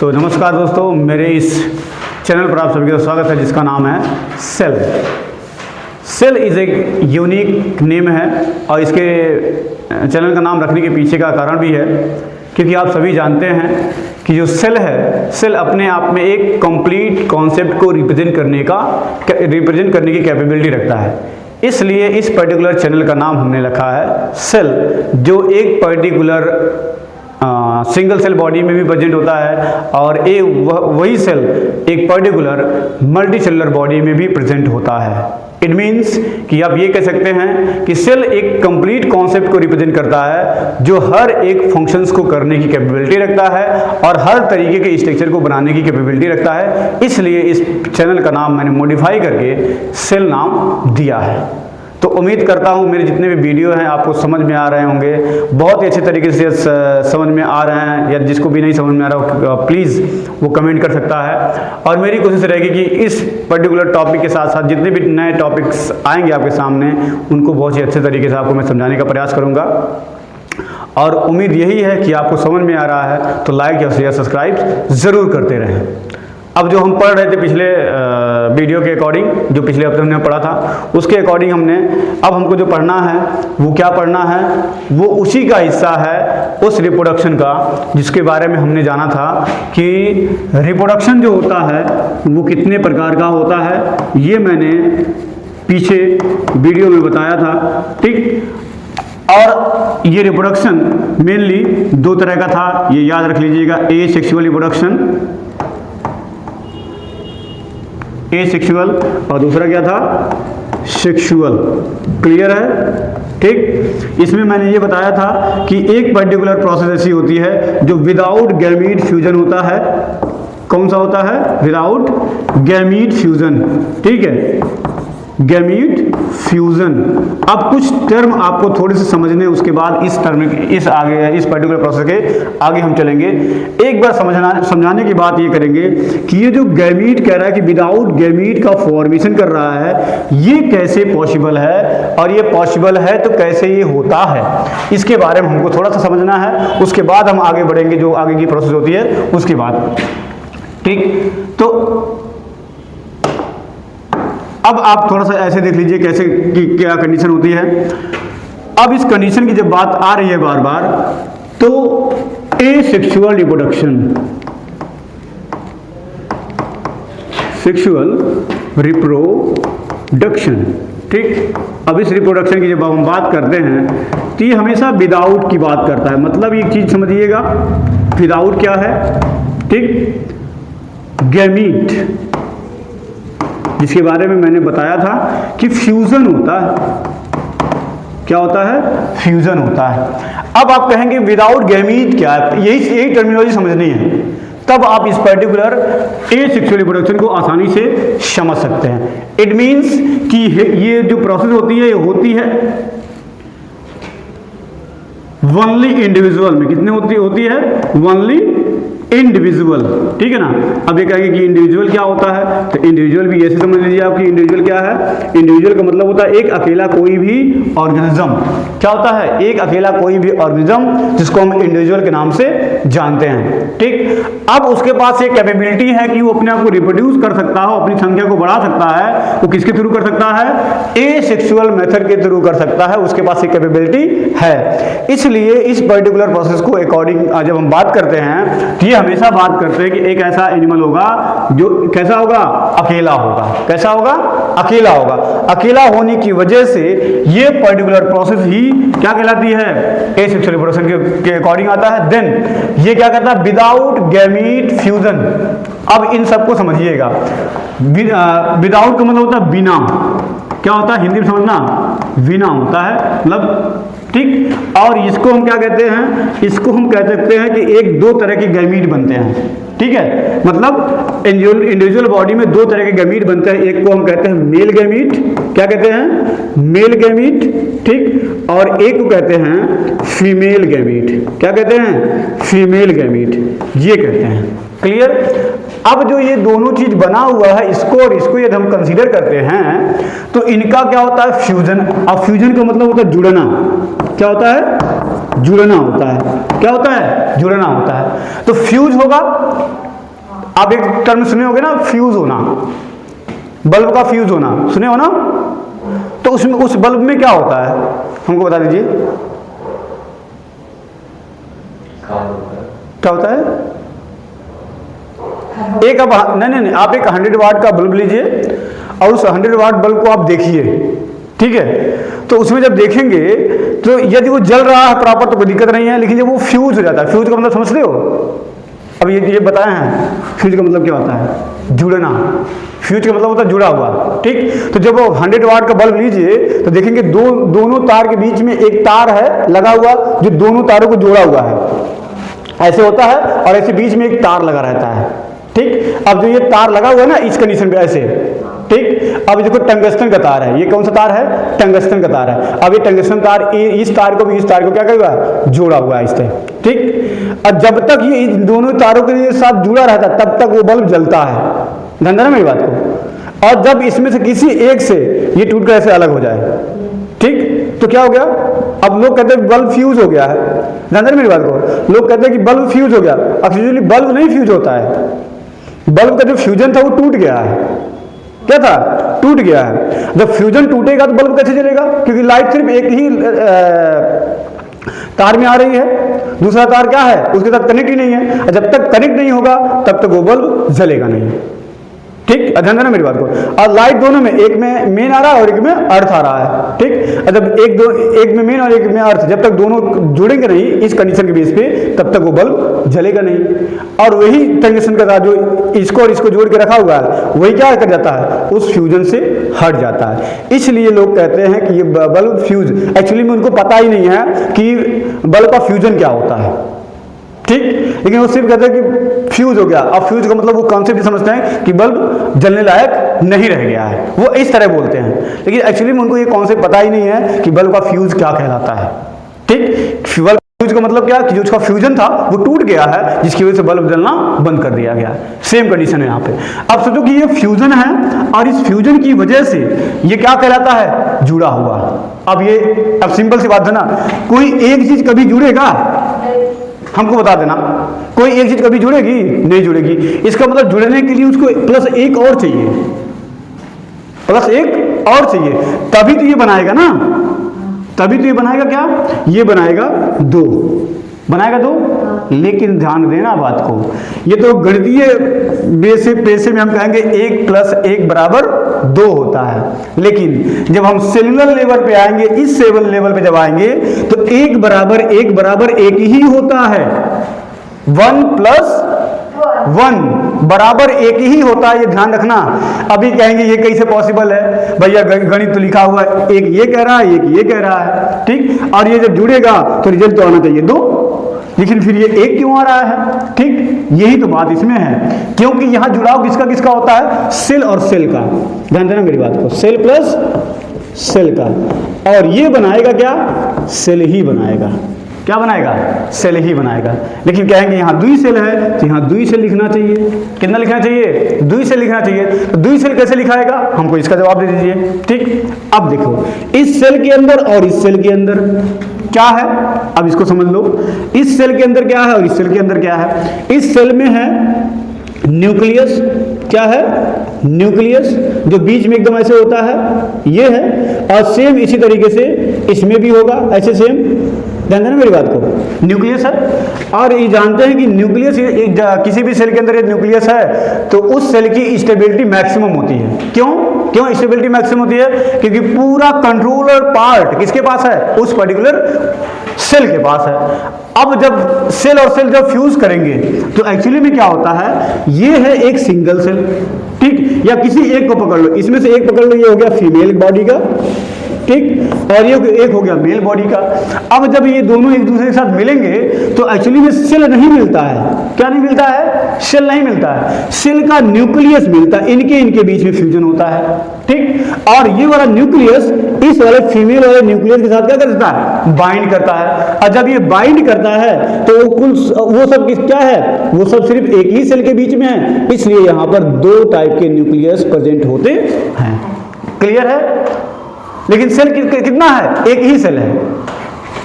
तो नमस्कार दोस्तों, मेरे इस चैनल पर आप सभी का स्वागत है जिसका नाम है सेल। सेल इज़ एक यूनिक नेम है और इसके चैनल का नाम रखने के पीछे का कारण भी है क्योंकि आप सभी जानते हैं कि जो सेल है, सेल अपने आप में एक कंप्लीट कॉन्सेप्ट को रिप्रेजेंट करने की कैपेबिलिटी रखता है। इसलिए इस पर्टिकुलर चैनल का नाम हमने रखा है सेल, जो एक पर्टिकुलर सिंगल सेल बॉडी में भी प्रेजेंट होता है और वही सेल एक पर्टिकुलर मल्टी सेलुलर बॉडी में भी प्रेजेंट होता है। इट मीन्स कि आप ये कह सकते हैं कि सेल एक कंप्लीट कॉन्सेप्ट को रिप्रेजेंट करता है जो हर एक फंक्शंस को करने की कैपेबिलिटी रखता है और हर तरीके के स्ट्रक्चर को बनाने की कैपेबिलिटी रखता है। इसलिए इस चैनल का नाम मैंने मॉडिफाई करके सेल नाम दिया है। तो उम्मीद करता हूँ मेरे जितने भी वीडियो हैं आपको समझ में आ रहे होंगे, बहुत ही अच्छे तरीके से समझ में आ रहे हैं, या जिसको भी नहीं समझ में आ रहा हो प्लीज़ वो कमेंट कर सकता है। और मेरी कोशिश रहेगी कि इस पर्टिकुलर टॉपिक के साथ साथ जितने भी नए टॉपिक्स आएंगे आपके सामने उनको बहुत ही अच्छे तरीके से आपको मैं समझाने का प्रयास करूँगा। और उम्मीद यही है कि आपको समझ में आ रहा है, तो लाइक या शेयर सब्सक्राइब ज़रूर करते रहें। अब जो हम पढ़ रहे थे पिछले वीडियो के अकॉर्डिंग, जो पिछले हफ्ते हमने पढ़ा था उसके अकॉर्डिंग अब हमको जो पढ़ना है वो क्या पढ़ना है, वो उसी का हिस्सा है उस रिप्रोडक्शन का जिसके बारे में हमने जाना था कि रिप्रोडक्शन जो होता है वो कितने प्रकार का होता है। ये मैंने पीछे वीडियो में बताया था, ठीक। और ये रिप्रोडक्शन मेनली दो तरह का था, ये याद रख लीजिएगा। ए सेक्सुअल रिप्रोडक्शन, ए सेक्सुअल, और दूसरा क्या था, सेक्सुअल। क्लियर है, ठीक। इसमें मैंने ये बताया था कि एक पर्टिकुलर प्रोसेस ऐसी होती है जो विदाउट गैमीट फ्यूजन होता है। कौन सा होता है? विदाउट गैमीट फ्यूजन, ठीक है, गैमीट फ्यूजन। अब कुछ टर्म आपको थोड़े से समझने, उसके बाद इस पर्टिकुलर प्रोसेस के आगे हम चलेंगे। एक बार समझाने की बात ये करेंगे कि ये जो गैमीट कह रहा है कि विदाउट गैमीट का फॉर्मेशन कर रहा है, ये कैसे पॉसिबल है और ये पॉसिबल है तो कैसे ये होता है, इसके बारे में हमको थोड़ा सा समझना है। उसके बाद हम आगे बढ़ेंगे, जो आगे की प्रोसेस होती है उसके बाद, ठीक। तो अब आप थोड़ा सा ऐसे देख लीजिए कैसे कि क्या कंडीशन होती है। अब इस कंडीशन की जब बात आ रही है बार बार, तो एसेक्सुअल रिप्रोडक्शन, सेक्सुअल रिप्रोडक्शन, ठीक। अब इस रिप्रोडक्शन की जब हम बात करते हैं तो ये हमेशा विदाउट की बात करता है। मतलब एक चीज समझिएगा, विदाउट क्या है, ठीक, गैमीट, जिसके बारे में मैंने बताया था कि फ्यूजन होता है। क्या होता है? फ्यूजन होता है। अब आप कहेंगे विदाउट गैमीट क्या है, यही टर्मिनोलॉजी समझनी है, तब आप इस पर्टिकुलर एसेक्सुअल रिप्रोडक्शन को आसानी से समझ सकते हैं। इट मींस कि ये जो प्रोसेस होती है वनली इंडिविजुअल में। कितने होती है? वनली इंडिविजुअल, ठीक है ना। अब ये कहेंगे कि इंडिविजुअल क्या होता है, तो इंडिविजुअल भी ऐसे समझ लीजिए आप कि इंडिविजुअल क्या है। इंडिविजुअल का मतलब होता है एक अकेला कोई भी ऑर्गेनिज्म। क्या होता है? एक अकेला कोई भी ऑर्गेनिज्म, जिसको हम इंडिविजुअल के नाम से जानते हैं, ठीक। अब उसके पास एक कैपेबिलिटी है कि वो अपने आप को रिप्रोड्यूस कर सकता हो, अपनी संख्या को बढ़ा सकता है। वो किसके थ्रू कर सकता है? एसेक्सुअल मेथड के थ्रू कर सकता है, उसके पास एक कैपेबिलिटी है। इसलिए इस पर्टिकुलर प्रोसेस को अकॉर्डिंग जब हम बात करते हैं तो ये हमेशा बात करते हैं कि एक ऐसा एनिमल होगा जो कैसा होगा? अकेला होगा। कैसा होगा? अकेला होगा। अकेला होने की वजह से ये पर्टिकुलर प्रोसेस ही क्या कहलाती है? एसेक्सुअल रिप्रोडक्शन के अकॉर्डिंग आता है। देन ये क्या कहता है? Without gamete fusion. अब इन सबको समझिएगा। विदाउट का मतलब होता है बिना। क्या होता है हिंदी में समझना? बिना होता है, मतलब, ठीक। और इसको हम क्या कहते हैं? इसको हम कह सकते हैं कि एक दो तरह के गैमीट बनते हैं, ठीक है। मतलब इंडिविजुअल बॉडी में दो तरह के गैमीट बनते हैं। एक को हम कहते हैं मेल गैमीट। क्या कहते हैं? मेल गैमीट, ठीक। और एक को कहते हैं फीमेल गैमीट। क्या कहते हैं? फीमेल गैमीट, ये कहते हैं। क्लियर? अब जो ये दोनों चीज बना हुआ है, इसको और इसको यदि हम कंसीडर करते हैं तो इनका क्या होता है? फ्यूजन। अब फ्यूजन का मतलब होता है जुड़ना। क्या होता है? जुड़ना होता है। क्या होता है? जुड़ना होता है। तो फ्यूज होगा आप एक टर्म सुने होंगे ना, फ्यूज होना, बल्ब का फ्यूज होना, सुने हो ना? तो उसमें उस बल्ब में क्या होता है, हमको बता दीजिए क्या होता है? एक अब नहीं, आप एक 100 वाट का बल्ब लीजिए और उस 100 वाट बल्ब को आप देखिए, ठीक है? तो उसमें जब देखेंगे तो यदि वो जल रहा है प्रॉपर तो कोई दिक्कत नहीं है, लेकिन जब वो फ्यूज हो जाता है, फ्यूज का मतलब समझते हो? अब ये बताए हैं फ्यूज का मतलब क्या होता है? जुड़ना। फ्यूज का मतलब होता है जुड़ा हुआ, ठीक? तो जब वो 100 वाट का बल्ब लीजिए तो देखेंगे दोनों तार के बीच में एक तार है लगा हुआ जो दोनों तारों को जोड़ा हुआ है, ऐसे होता है, और ऐसे बीच में एक तार लगा रहता है, ठीक? अब जो ये तार लगा हुआ है ना इस कंडीशन पे ऐसे, ठीक? अब देखो टंगस्टन का तार है, ये कौन सा तार है? टंगस्टन का तार है। अब ये टंगस्टन तार इस तार को भी इस तार को क्या करेगा? जोड़ा हुआ है इससे, ठीक? और जब तक ये इन दोनों तारों के साथ जुड़ा रहता है तब तक वो बल्ब जलता है, ध्यान देना मेरी बात को। और जब इसमें से किसी एक से ये टूट कर ऐसे अलग हो जाए, ठीक, तो क्या हो गया? अब लोग कहते हैं बल्ब फ्यूज हो गया है, ध्यान देना मेरी बात को। लोग कहते हैं कि बल्ब फ्यूज हो गया, एक्चुअली बल्ब नहीं फ्यूज होता है, बल्ब का जो फ्यूजन था वो टूट गया है। क्या था? टूट गया है। जब फ्यूजन टूटेगा तो बल्ब कैसे जलेगा? क्योंकि लाइट सिर्फ एक ही तार में आ रही है, दूसरा तार क्या है उसके साथ कनेक्ट ही नहीं है। जब तक कनेक्ट नहीं होगा तब तक वो बल्ब जलेगा नहीं, ठीक? ध्यान देना मेरी बात को। और लाइट दोनों में, एक में मेन आ रहा है और एक में अर्थ आ रहा है, ठीक? जब एक में मेन और एक में अर्थ, जब तक दोनों जुड़ेंगे नहीं इस कंडीशन के बेस पे तब तक वो बल्ब जलेगा नहीं। और वही टंगस्टन का तार जो इसको और इसको जोड़ के रखा हुआ है वही क्या कर जाता है? उस फ्यूजन से हट जाता है। इसलिए लोग कहते हैं कि ये बल्ब फ्यूज, एक्चुअली में उनको पता ही नहीं है कि बल्ब का फ्यूजन क्या होता है, ठीक? लेकिन वो सिर्फ कहते हैं कि फ्यूज हो गया। अब फ्यूज का मतलब वो कॉन्सेप्ट समझते हैं कि बल्ब जलने लायक नहीं रह गया है, वो इस तरह बोलते हैं। लेकिन एक्चुअली में उनको ये कॉन्सेप्ट पता ही नहीं है कि बल्ब का फ्यूज क्या कहलाता है, ठीक? फ्यूज का मतलब क्या? कि जो उसका फ्यूजन था वो टूट गया है जिसकी वजह से बल्ब जलना बंद कर दिया गया। सेम कंडीशन है यहाँ पे। अब सोचो कि ये फ्यूजन है और इस फ्यूजन की वजह से ये क्या कहलाता है? जुड़ा हुआ। अब सिंपल सी बात है ना, कोई एक चीज कभी जुड़ेगा? हमको बता देना, कोई एक चीज कभी जुड़ेगी? नहीं जुड़ेगी। इसका मतलब जुड़ने के लिए उसको प्लस एक और चाहिए, प्लस एक और चाहिए, तभी तो ये बनाएगा ना, तभी तो ये बनाएगा क्या? ये बनाएगा दो, बनाएगा दो। लेकिन ध्यान देना बात को, ये तो गणितीय पैसे में हम कहेंगे 1 + 1 = 2 होता है। लेकिन जब हम सेलुलर लेवल पे आएंगे, इस सेलुलर लेवल पे जब आएंगे तो 1 = 1 ही होता है। 1 + 1 = 1 ही होता है, ये ध्यान रखना। अभी कहेंगे ये कैसे पॉसिबल है भैया? गणित तो लिखा हुआ है, एक ये कह रहा है एक ये कह रहा है, ठीक? और ये जब जुड़ेगा तो रिजल्ट तो आना चाहिए 2, लेकिन फिर ये 1 क्यों आ रहा है, ठीक? यही तो बात इसमें है, क्योंकि यहां जुड़ाव किसका किसका होता है? सेल और सेल का। ध्यान देना मेरी बात को, सेल प्लस सेल का। और ये बनाएगा क्या? सेल ही बनाएगा। क्या बनाएगा? सेल ही बनाएगा। लेकिन कहेंगे यहाँ 2 सेल है तो यहाँ 2 सेल लिखना चाहिए। कितना लिखना चाहिए? 2 सेल लिखना चाहिए। तो 2 सेल कैसे लिखाएगा? हमको इसका जवाब दे दीजिए, ठीक? अब देखो, इस सेल के अंदर और इस सेल के अंदर क्या है, अब इसको समझ लो। इस सेल के अंदर क्या है और इस सेल के अंदर क्या है? इस सेल में है न्यूक्लियस, क्या है? न्यूक्लियस, जो बीच में एकदम ऐसे होता है, ये है। और सेम इसी तरीके से इसमें भी होगा, ऐसे सेम। ध्यान देना मेरी बात को, न्यूक्लियस है। और ये जानते हैं कि न्यूक्लियस, किसी भी सेल के अंदर ये न्यूक्लियस है तो उस सेल की स्टेबिलिटी मैक्सिमम होती है। क्यों स्टेबिलिटी मैक्सिमम होती है? क्योंकि पूरा कंट्रोलर पार्ट किसके पास है? उस पर्टिकुलर सेल के पास है। अब जब सेल और सेल जब फ्यूज करेंगे तो एक्चुअली में क्या होता है? ये है एक सिंगल सेल, ठीक? या किसी एक को पकड़ लो, इसमें से एक पकड़ लो, ये हो गया फीमेल बॉडी का, ठीक? और ये एक हो गया मेल बॉडी का। अब जब ये दोनों एक दूसरे के साथ मिलेंगे तो एक्चुअली में सेल नहीं मिलता है। क्या नहीं मिलता है? सेल नहीं मिलता है, सेल का न्यूक्लियस मिलता है। इनके बीच में फ्यूजन होता है, ठीक? और ये वाला न्यूक्लियस इस वाले फीमेल वाले न्यूक्लियस के साथ क्या करता है? बाइंड करता है। और जब ये बाइंड करता है तो वो सब क्या है? वो सब सिर्फ एक ही सेल के बीच में है, इसलिए यहां पर 2 टाइप के न्यूक्लियस प्रेजेंट होते हैं। क्लियर है? लेकिन सेल कितना है? एक ही सेल है,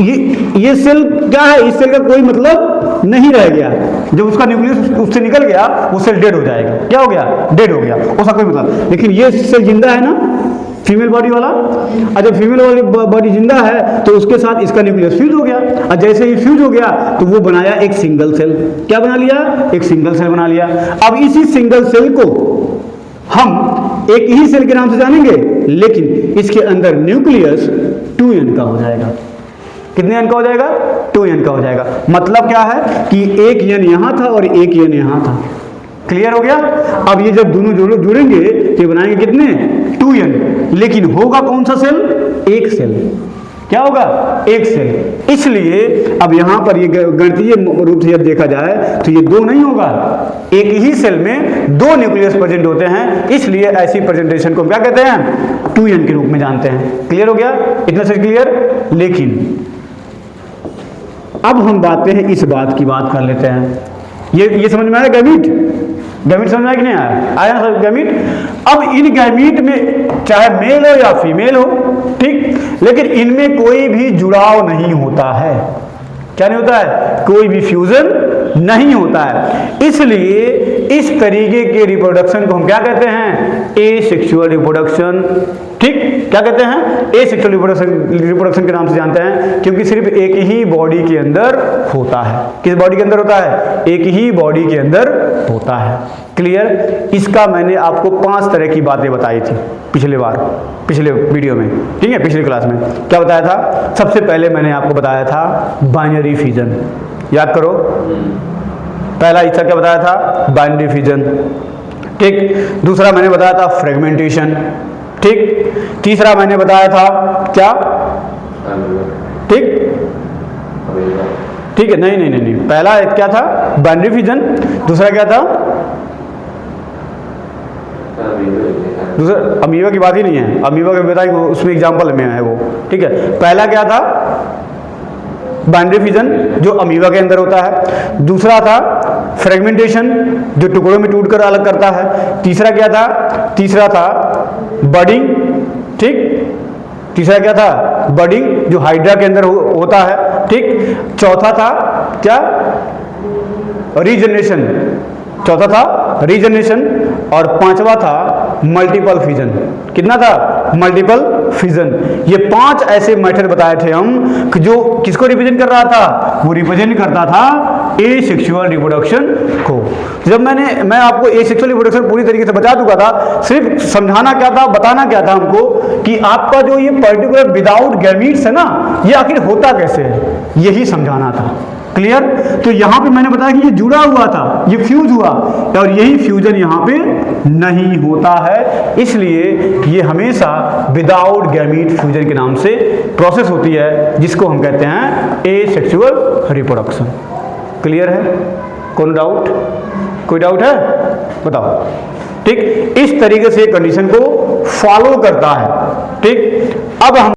ये सेल क्या है, इस सेल का कोई मतलब नहीं रह गया। जब उसका न्यूक्लियस उससे निकल गया वो सेल डेड हो जाएगा। क्या हो गया? डेड हो गया, उसका कोई मतलब। लेकिन ये सेल जिंदा है ना, फीमेल बॉडी वाला। और जब फीमेल वाली बॉडी जिंदा है तो उसके साथ इसका न्यूक्लियस फ्यूज हो गया, और जैसे ही फ्यूज हो गया तो वो बनाया एक सिंगल सेल। क्या बना लिया? एक सिंगल सेल बना लिया। अब इसी सिंगल सेल को हम एक ही सेल के नाम से जानेंगे, लेकिन इसके अंदर न्यूक्लियस 2n का हो जाएगा। कितने n का हो जाएगा? 2n का हो जाएगा। मतलब क्या है कि एक n यहां था और एक n यहां था। क्लियर हो गया? अब ये जब दोनों जुड़ेंगे तो ये बनाएंगे कितने? 2n। लेकिन होगा कौन सा सेल? एक सेल। क्या होगा? एक सेल। इसलिए अब यहां पर ये गणितीय रूप से जब देखा जाए तो ये दो नहीं होगा, एक ही सेल में दो न्यूक्लियस प्रेजेंट होते हैं। इसलिए ऐसी प्रेजेंटेशन को क्या कहते हैं? 2n के रूप में जानते हैं। क्लियर हो गया? इतना से क्लियर। लेकिन अब हम बातें हैं इस बात की बात कर लेते हैं। ये समझ में आया? गैमीट समझ में आया कि नहीं आया? आया ना सब गैमीट। अब इन गैमीट में चाहे मेल हो या फीमेल हो, ठीक, लेकिन इनमें कोई भी जुड़ाव नहीं होता है। क्या नहीं होता है? कोई भी फ्यूजन नहीं होता है। इसलिए इस तरीके के रिप्रोडक्शन को हम क्या कहते हैं? Asexual reproduction. ठीक, क्या कहते हैं? एसेक्सुअल रिप्रोडक्शन के नाम से जानते हैं, क्योंकि सिर्फ एक ही बॉडी के अंदर होता है। किस बॉडी के अंदर होता है? एक ही बॉडी के अंदर होता है। क्लियर? इसका मैंने आपको 5 तरह की बातें बताई थी पिछले वीडियो में, ठीक है, पिछली क्लास में। क्या बताया था? सबसे पहले मैंने आपको बताया था बाइनरी फिजन। याद करो, पहला हिस्सा क्या बताया था? Binary fission. ठीक, दूसरा मैंने बताया था फ्रेगमेंटेशन। ठीक, तीसरा मैंने बताया था क्या? ठीक है, नहीं, पहला क्या था? Binary fission. दूसरा क्या था? दूसरा अमीबा की बात ही नहीं है, अमीबा का बताइए, उसमें एग्जाम्पल में है वो। ठीक है, पहला क्या था? बाइनरी फिजन, जो अमीबा के अंदर होता है। दूसरा था फ्रेगमेंटेशन, जो टुकड़ों में टूटकर अलग करता है। तीसरा क्या था? तीसरा था बडिंग। ठीक, तीसरा क्या था? बडिंग, जो हाइड्रा के अंदर होता है। ठीक, चौथा था क्या? रीजनरेशन। चौथा था रीजनरेशन, और पांचवा था मल्टीपल फिजन। कितना था? Multiple fission. ये 5 ऐसे मेथड बताए थे हम कि जो किसको रिप्रेजेंट कर रहा था? वो रिप्रेजेंट करता था एसेक्सुअल रिप्रोडक्शन को। जब मैं आपको एसेक्सुअल रिप्रोडक्शन पूरी तरीके से बता चुका था, सिर्फ समझाना क्या था, बताना क्या था हमको कि आपका जो ये पर्टिकुलर विदाउट गैमीट्स है ना, ये आखिर होता कैसे है, यही समझाना था। क्लियर? तो यहां पे मैंने बताया कि ये जुड़ा हुआ था, ये फ्यूज हुआ, और यही फ्यूजन यहां पे नहीं होता है। इसलिए ये हमेशा विदाउट गैमीट फ्यूजन के नाम से प्रोसेस होती है, जिसको हम कहते हैं एसेक्सुअल रिप्रोडक्शन। क्लियर है? कोई डाउट? कोई डाउट है? बताओ। ठीक, इस तरीके से कंडीशन को फॉलो करता है। ठीक, अब हम